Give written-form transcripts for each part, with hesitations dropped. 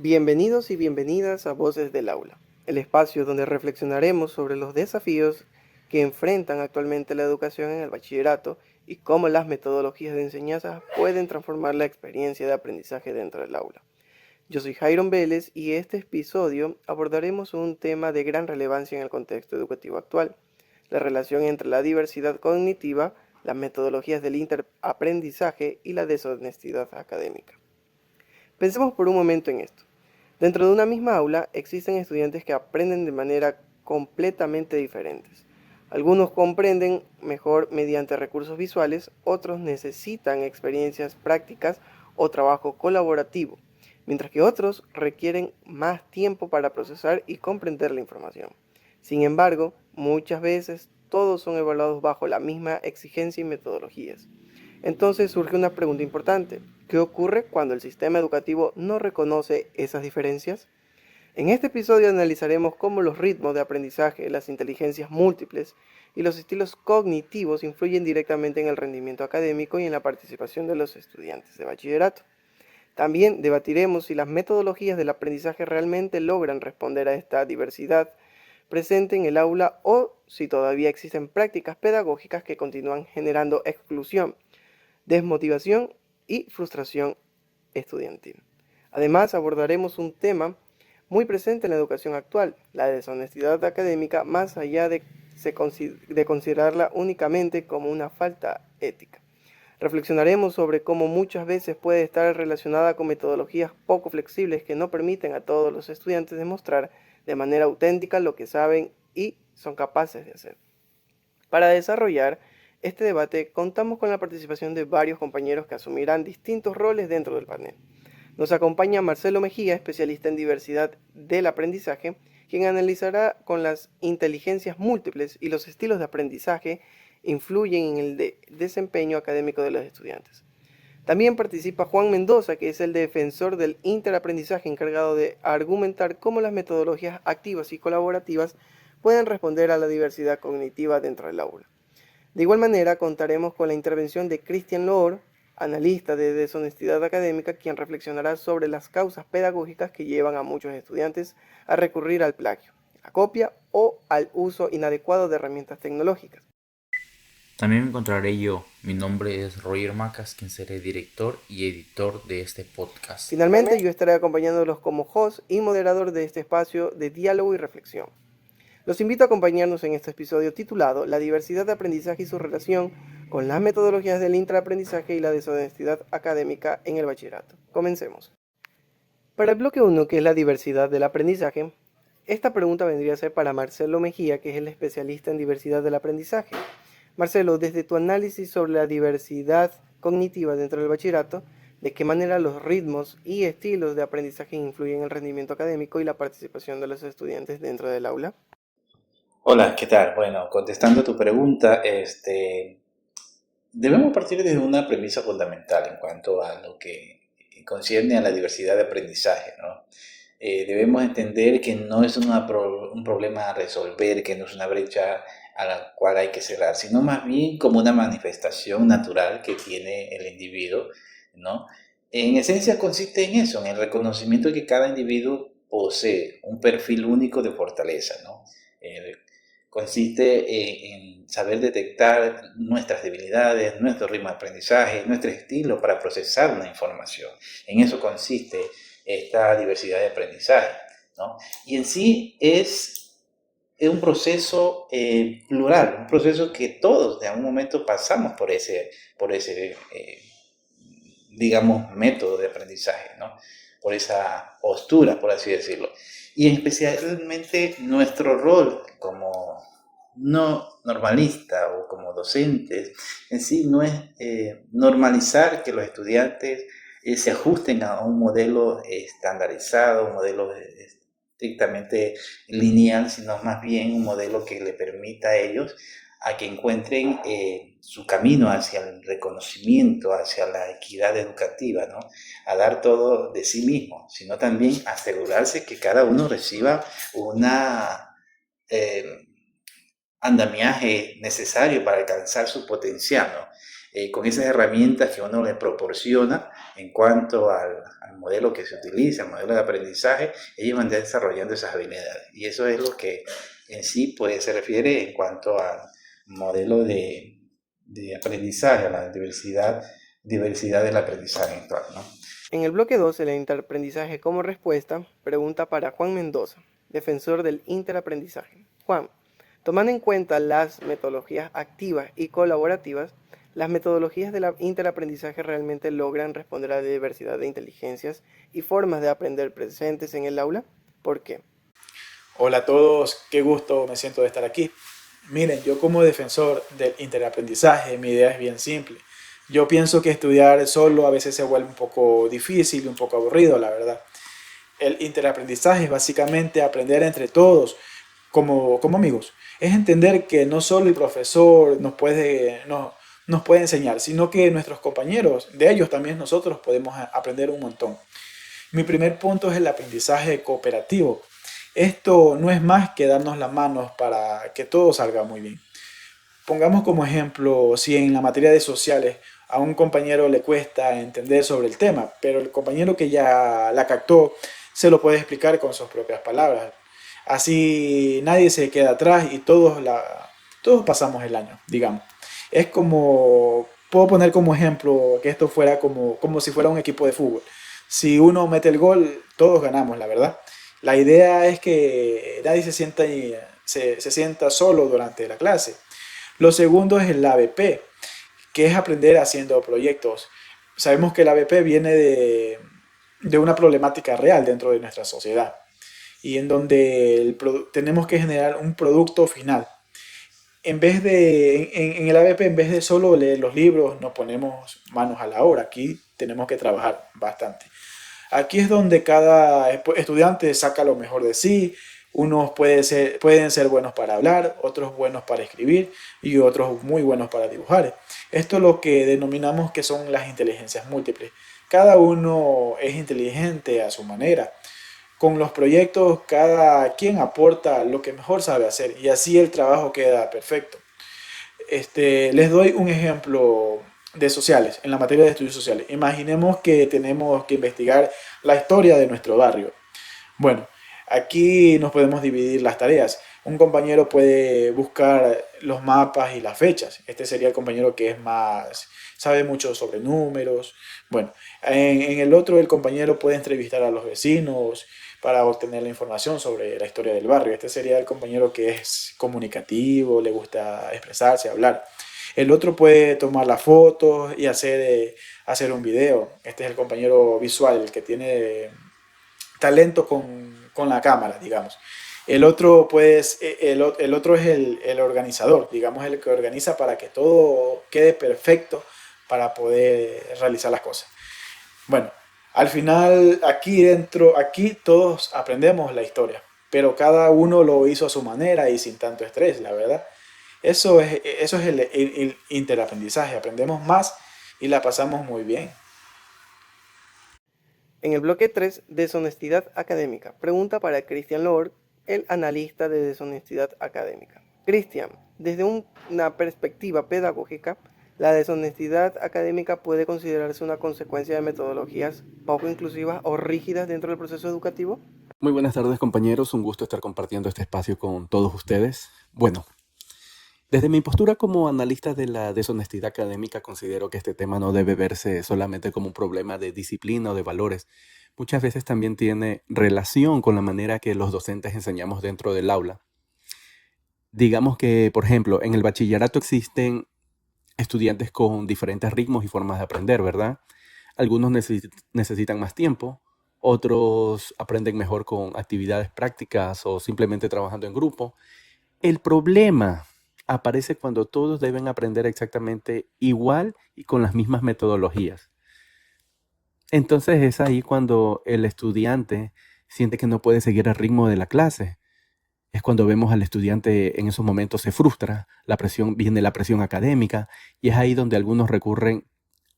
Bienvenidos y bienvenidas a Voces del Aula, el espacio donde reflexionaremos sobre los desafíos que enfrentan actualmente la educación en el bachillerato y cómo las metodologías de enseñanza pueden transformar la experiencia de aprendizaje dentro del aula. Yo soy Jairon Vélez y en este episodio abordaremos un tema de gran relevancia en el contexto educativo actual, la relación entre la diversidad cognitiva, las metodologías del interaprendizaje y la deshonestidad académica. Pensemos por un momento en esto. Dentro de una misma aula existen estudiantes que aprenden de manera completamente diferentes. Algunos comprenden mejor mediante recursos visuales, otros necesitan experiencias prácticas o trabajo colaborativo, mientras que otros requieren más tiempo para procesar y comprender la información. Sin embargo, muchas veces todos son evaluados bajo la misma exigencia y metodologías. Entonces surge una pregunta importante. ¿Qué ocurre cuando el sistema educativo no reconoce esas diferencias? En este episodio analizaremos cómo los ritmos de aprendizaje, las inteligencias múltiples y los estilos cognitivos influyen directamente en el rendimiento académico y en la participación de los estudiantes de bachillerato. También debatiremos si las metodologías del aprendizaje realmente logran responder a esta diversidad presente en el aula o si todavía existen prácticas pedagógicas que continúan generando exclusión, desmotivación y frustración estudiantil. Además, abordaremos un tema muy presente en la educación actual, la deshonestidad académica, más allá de considerarla únicamente como una falta ética. Reflexionaremos sobre cómo muchas veces puede estar relacionada con metodologías poco flexibles que no permiten a todos los estudiantes demostrar de manera auténtica lo que saben y son capaces de hacer. Para desarrollar este debate contamos con la participación de varios compañeros que asumirán distintos roles dentro del panel. Nos acompaña Marcelo Mejía, especialista en diversidad del aprendizaje, quien analizará con las inteligencias múltiples y los estilos de aprendizaje influyen en el desempeño académico de los estudiantes. También participa Juan Mendoza, que es el defensor del interaprendizaje encargado de argumentar cómo las metodologías activas y colaborativas pueden responder a la diversidad cognitiva dentro del aula. De igual manera, contaremos con la intervención de Christian Lohr, analista de deshonestidad académica, quien reflexionará sobre las causas pedagógicas que llevan a muchos estudiantes a recurrir al plagio, la copia o al uso inadecuado de herramientas tecnológicas. También me encontraré yo. Mi nombre es Roger Macas, quien seré director y editor de este podcast. Finalmente, yo estaré acompañándolos como host y moderador de este espacio de diálogo y reflexión. Los invito a acompañarnos en este episodio titulado La diversidad de aprendizaje y su relación con las metodologías del intraaprendizaje y la deshonestidad académica en el bachillerato. Comencemos. Para el bloque 1, que es la diversidad del aprendizaje, esta pregunta vendría a ser para Marcelo Mejía, que es el especialista en diversidad del aprendizaje. Marcelo, desde tu análisis sobre la diversidad cognitiva dentro del bachillerato, ¿de qué manera los ritmos y estilos de aprendizaje influyen en el rendimiento académico y la participación de los estudiantes dentro del aula? Hola, ¿qué tal? Bueno, contestando tu pregunta, debemos partir de una premisa fundamental en cuanto a lo que concierne a la diversidad de aprendizaje, ¿no? Debemos entender que no es un problema a resolver, que no es una brecha a la cual hay que cerrar, sino más bien como una manifestación natural que tiene el individuo, ¿no? En esencia consiste en eso, en el reconocimiento de que cada individuo posee un perfil único de fortaleza, ¿no? Consiste en saber detectar nuestras debilidades, nuestro ritmo de aprendizaje, nuestro estilo para procesar una información. En eso consiste esta diversidad de aprendizaje, ¿no? Y en sí es un proceso plural, un proceso que todos de algún momento pasamos por ese digamos, método de aprendizaje, ¿no? Por esa postura, por así decirlo. Y especialmente nuestro rol como no normalista o como docentes en sí no es normalizar que los estudiantes se ajusten a un modelo estandarizado, un modelo estrictamente lineal, sino más bien un modelo que le permita a ellos a que encuentren su camino hacia el reconocimiento, hacia la equidad educativa, ¿no? A dar todo de sí mismo, sino también asegurarse que cada uno reciba una andamiaje necesario para alcanzar su potencial, ¿no? con esas herramientas que uno le proporciona en cuanto al modelo que se utiliza, al modelo de aprendizaje, ellos van desarrollando esas habilidades. Y eso es lo que en sí pues, se refiere en cuanto al modelo de aprendizaje, a la diversidad del aprendizaje actual, ¿no? En el bloque 2, el interaprendizaje como respuesta, pregunta para Juan Mendoza, defensor del interaprendizaje. Juan, tomando en cuenta las metodologías activas y colaborativas, ¿las metodologías del interaprendizaje realmente logran responder a la diversidad de inteligencias y formas de aprender presentes en el aula? ¿Por qué? Hola a todos, qué gusto me siento de estar aquí. Miren, yo como defensor del interaprendizaje, mi idea es bien simple. Yo pienso que estudiar solo a veces se vuelve un poco difícil y un poco aburrido, la verdad. El interaprendizaje es básicamente aprender entre todos, como amigos. Es entender que no solo el profesor nos puede enseñar, sino que nuestros compañeros, de ellos también nosotros podemos aprender un montón. Mi primer punto es el aprendizaje cooperativo. Esto no es más que darnos las manos para que todo salga muy bien. Pongamos como ejemplo, si en la materia de sociales a un compañero le cuesta entender sobre el tema, pero el compañero que ya la captó se lo puede explicar con sus propias palabras. Así nadie se queda atrás y todos pasamos el año, digamos. Es como, puedo poner como ejemplo que esto fuera como si fuera un equipo de fútbol. Si uno mete el gol, todos ganamos, la verdad. La idea es que nadie se sienta solo durante la clase. Lo segundo es el ABP, que es aprender haciendo proyectos. Sabemos que el ABP viene de una problemática real dentro de nuestra sociedad y en donde tenemos que generar un producto final. En el ABP, en vez de solo leer los libros, nos ponemos manos a la obra. Aquí tenemos que trabajar bastante. Aquí es donde cada estudiante saca lo mejor de sí. Unos pueden ser buenos para hablar, otros buenos para escribir y otros muy buenos para dibujar. Esto es lo que denominamos que son las inteligencias múltiples. Cada uno es inteligente a su manera. Con los proyectos, cada quien aporta lo que mejor sabe hacer y así el trabajo queda perfecto. Les doy un ejemplo de sociales, en la materia de estudios sociales. Imaginemos que tenemos que investigar la historia de nuestro barrio. Bueno, aquí nos podemos dividir las tareas. Un compañero puede buscar los mapas y las fechas. Este sería el compañero que sabe mucho sobre números. Bueno, en el otro el compañero puede entrevistar a los vecinos para obtener la información sobre la historia del barrio. Este sería el compañero que es comunicativo, le gusta expresarse, hablar. El otro puede tomar las fotos y hacer un video. Este es el compañero visual, el que tiene talento con la cámara, digamos. El otro, pues, el otro es el organizador, digamos, el que organiza para que todo quede perfecto para poder realizar las cosas. Bueno, al final, aquí todos aprendemos la historia, pero cada uno lo hizo a su manera y sin tanto estrés, la verdad. Eso es el interaprendizaje, aprendemos más y la pasamos muy bien. En el bloque 3, deshonestidad académica, pregunta para Christian Lord, el analista de deshonestidad académica. Christian, desde una perspectiva pedagógica, ¿la deshonestidad académica puede considerarse una consecuencia de metodologías poco inclusivas o rígidas dentro del proceso educativo? Muy buenas tardes, compañeros. Un gusto estar compartiendo este espacio con todos ustedes. Bueno, desde mi postura como analista de la deshonestidad académica, considero que este tema no debe verse solamente como un problema de disciplina o de valores. Muchas veces también tiene relación con la manera que los docentes enseñamos dentro del aula. Digamos que, por ejemplo, en el bachillerato existen estudiantes con diferentes ritmos y formas de aprender, ¿verdad? Algunos necesitan más tiempo, otros aprenden mejor con actividades prácticas o simplemente trabajando en grupo. El problema aparece cuando todos deben aprender exactamente igual y con las mismas metodologías. Entonces es ahí cuando el estudiante siente que no puede seguir el ritmo de la clase. Es cuando vemos al estudiante en esos momentos se frustra, viene la presión académica y es ahí donde algunos recurren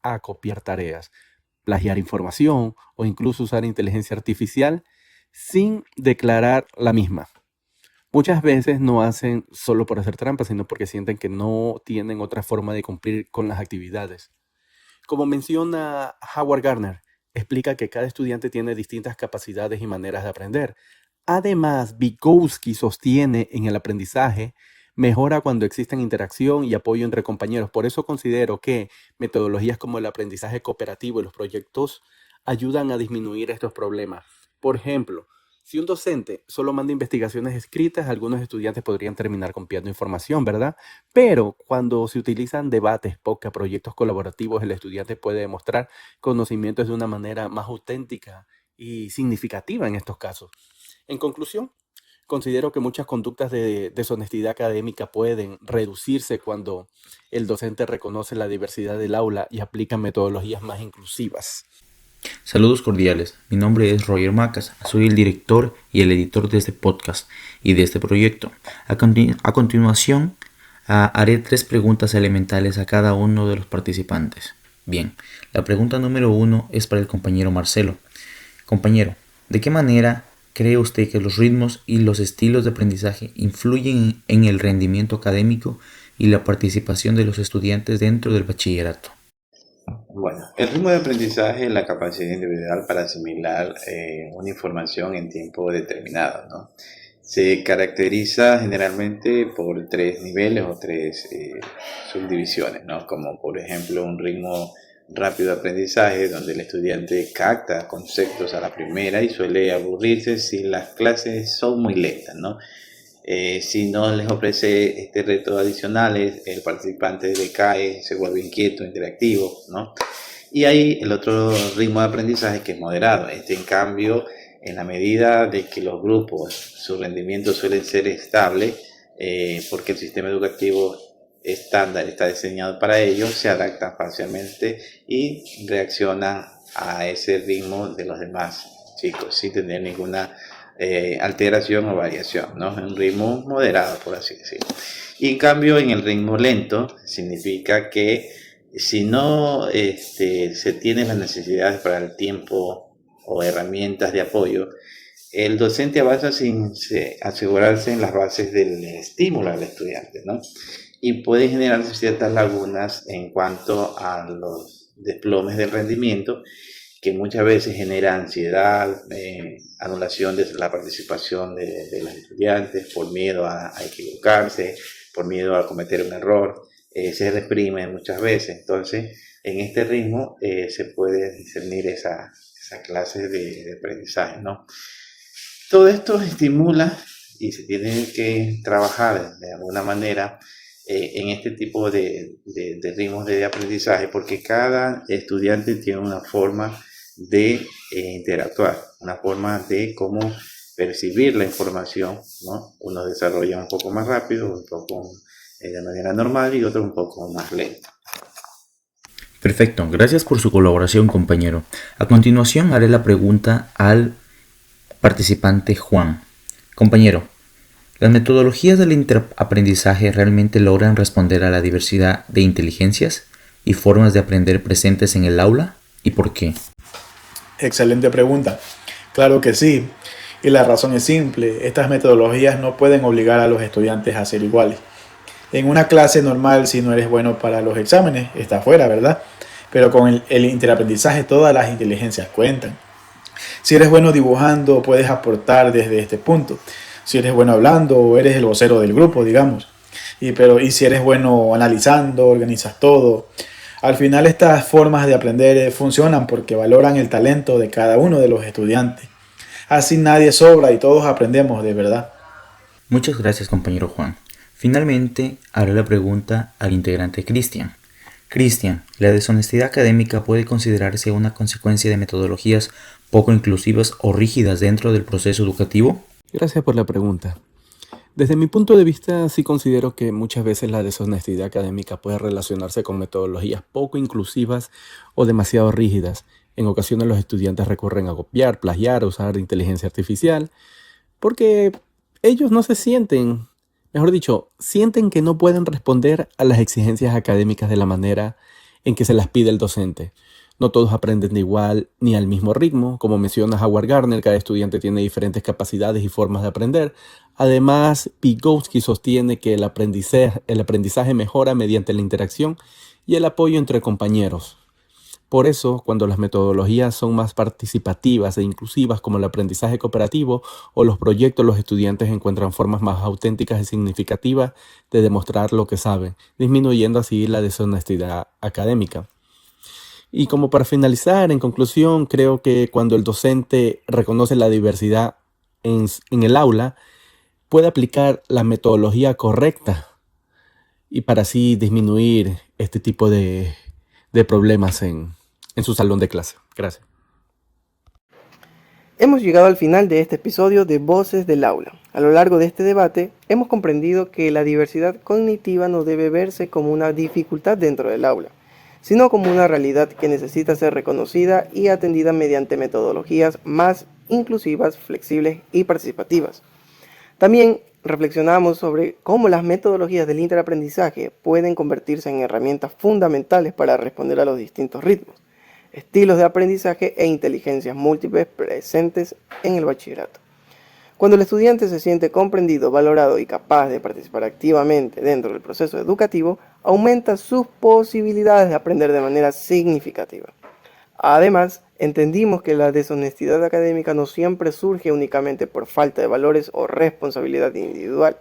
a copiar tareas, plagiar información o incluso usar inteligencia artificial sin declarar la misma. Muchas veces no hacen solo por hacer trampa, sino porque sienten que no tienen otra forma de cumplir con las actividades. Como menciona Howard Gardner, explica que cada estudiante tiene distintas capacidades y maneras de aprender. Además, Vygotsky sostiene en el aprendizaje mejora cuando existen interacción y apoyo entre compañeros. Por eso considero que metodologías como el aprendizaje cooperativo y los proyectos ayudan a disminuir estos problemas. Por ejemplo, si un docente solo manda investigaciones escritas, algunos estudiantes podrían terminar copiando información, ¿verdad? Pero cuando se utilizan debates, podcast, proyectos colaborativos, el estudiante puede demostrar conocimientos de una manera más auténtica y significativa en estos casos. En conclusión, considero que muchas conductas de deshonestidad académica pueden reducirse cuando el docente reconoce la diversidad del aula y aplica metodologías más inclusivas. Saludos cordiales, mi nombre es Roger Macas, soy el director y el editor de este podcast y de este proyecto. A continuación, haré 3 preguntas elementales a cada uno de los participantes. Bien, la pregunta número 1 es para el compañero Marcelo. Compañero, ¿de qué manera cree usted que los ritmos y los estilos de aprendizaje influyen en el rendimiento académico y la participación de los estudiantes dentro del bachillerato? Bueno, el ritmo de aprendizaje es la capacidad individual para asimilar una información en tiempo determinado, ¿no? Se caracteriza generalmente por 3 niveles o 3 subdivisiones, ¿no? Como por ejemplo un ritmo rápido de aprendizaje donde el estudiante capta conceptos a la primera y suele aburrirse si las clases son muy lentas, ¿no? Si no les ofrece retos adicionales, el participante decae, se vuelve inquieto, interactivo, ¿no? Y hay el otro ritmo de aprendizaje que es moderado. En cambio, en la medida de que los grupos, su rendimiento suele ser estable, porque el sistema educativo estándar está diseñado para ello, se adaptan fácilmente y reaccionan a ese ritmo de los demás chicos sin tener ninguna alteración o variación, ¿no? Un ritmo moderado, por así decirlo. Y en cambio, en el ritmo lento, significa que si no se tienen las necesidades para el tiempo o herramientas de apoyo, el docente avanza sin asegurarse en las bases del estímulo al estudiante, ¿no? Y puede generar ciertas lagunas en cuanto a los desplomes del rendimiento, que muchas veces genera ansiedad, anulación de la participación de los estudiantes por miedo a equivocarse, por miedo a cometer un error, se reprime muchas veces. Entonces, en este ritmo se puede discernir esa clase de aprendizaje, ¿no? Todo esto estimula y se tiene que trabajar de alguna manera en este tipo de ritmos de aprendizaje, porque cada estudiante tiene una forma de interactuar, una forma de cómo percibir la información, ¿no? Uno desarrolla un poco más rápido, un poco de manera normal y otro un poco más lento. Perfecto, gracias por su colaboración, compañero. A continuación haré la pregunta al participante Juan. Compañero, ¿las metodologías del interaprendizaje realmente logran responder a la diversidad de inteligencias y formas de aprender presentes en el aula? ¿Y por qué? Excelente pregunta. Claro que sí. Y la razón es simple. Estas metodologías no pueden obligar a los estudiantes a ser iguales. En una clase normal, si no eres bueno para los exámenes, estás fuera, ¿verdad? Pero con el interaprendizaje todas las inteligencias cuentan. Si eres bueno dibujando, puedes aportar desde este punto. Si eres bueno hablando, eres el vocero del grupo, digamos. Y si eres bueno analizando, organizas todo. Al final estas formas de aprender funcionan porque valoran el talento de cada uno de los estudiantes. Así nadie sobra y todos aprendemos de verdad. Muchas gracias, compañero Juan. Finalmente, haré la pregunta al integrante Cristian. Cristian, ¿la deshonestidad académica puede considerarse una consecuencia de metodologías poco inclusivas o rígidas dentro del proceso educativo? Gracias por la pregunta. Desde mi punto de vista, sí considero que muchas veces la deshonestidad académica puede relacionarse con metodologías poco inclusivas o demasiado rígidas. En ocasiones los estudiantes recurren a copiar, plagiar, usar inteligencia artificial, porque ellos no se sienten, mejor dicho, sienten que no pueden responder a las exigencias académicas de la manera en que se las pide el docente. No todos aprenden de igual ni al mismo ritmo. Como menciona Howard Gardner, cada estudiante tiene diferentes capacidades y formas de aprender. Además, Vygotsky sostiene que el aprendizaje mejora mediante la interacción y el apoyo entre compañeros. Por eso, cuando las metodologías son más participativas e inclusivas, como el aprendizaje cooperativo o los proyectos, los estudiantes encuentran formas más auténticas y significativas de demostrar lo que saben, disminuyendo así la deshonestidad académica. Y como para finalizar, en conclusión, creo que cuando el docente reconoce la diversidad en el aula, puede aplicar la metodología correcta y para así disminuir este tipo de problemas en su salón de clase. Gracias. Hemos llegado al final de este episodio de Voces del Aula. A lo largo de este debate, hemos comprendido que la diversidad cognitiva no debe verse como una dificultad dentro del aula, sino como una realidad que necesita ser reconocida y atendida mediante metodologías más inclusivas, flexibles y participativas. También reflexionamos sobre cómo las metodologías del interaprendizaje pueden convertirse en herramientas fundamentales para responder a los distintos ritmos, estilos de aprendizaje e inteligencias múltiples presentes en el bachillerato. Cuando el estudiante se siente comprendido, valorado y capaz de participar activamente dentro del proceso educativo, aumenta sus posibilidades de aprender de manera significativa. Además, entendimos que la deshonestidad académica no siempre surge únicamente por falta de valores o responsabilidad individual.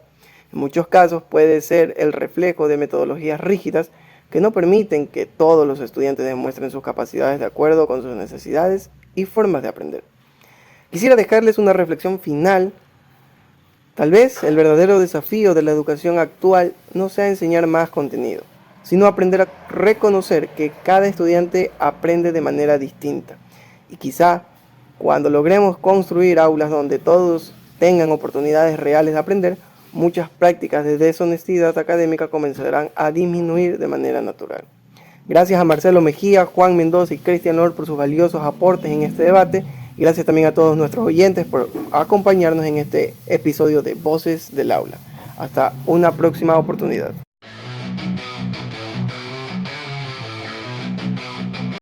En muchos casos puede ser el reflejo de metodologías rígidas que no permiten que todos los estudiantes demuestren sus capacidades de acuerdo con sus necesidades y formas de aprender. Quisiera dejarles una reflexión final. Tal vez el verdadero desafío de la educación actual no sea enseñar más contenido, sino aprender a reconocer que cada estudiante aprende de manera distinta. Y quizá cuando logremos construir aulas donde todos tengan oportunidades reales de aprender, muchas prácticas de deshonestidad académica comenzarán a disminuir de manera natural. Gracias a Marcelo Mejía, Juan Mendoza y Cristian Lord por sus valiosos aportes en este debate. Y gracias también a todos nuestros oyentes por acompañarnos en este episodio de Voces del Aula. Hasta una próxima oportunidad.